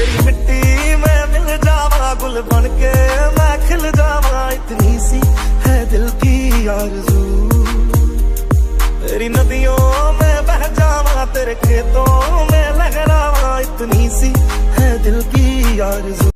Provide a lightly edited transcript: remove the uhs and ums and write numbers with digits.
तेरी मिट्टी में मिल जावा, गुल बन के मैं खिल जावा, इतनी सी है दिल की आरज़ू। तेरी नदियों में बह जावा, तेरे खेतों में लहरावा, इतनी सी है दिल की आरज़ू।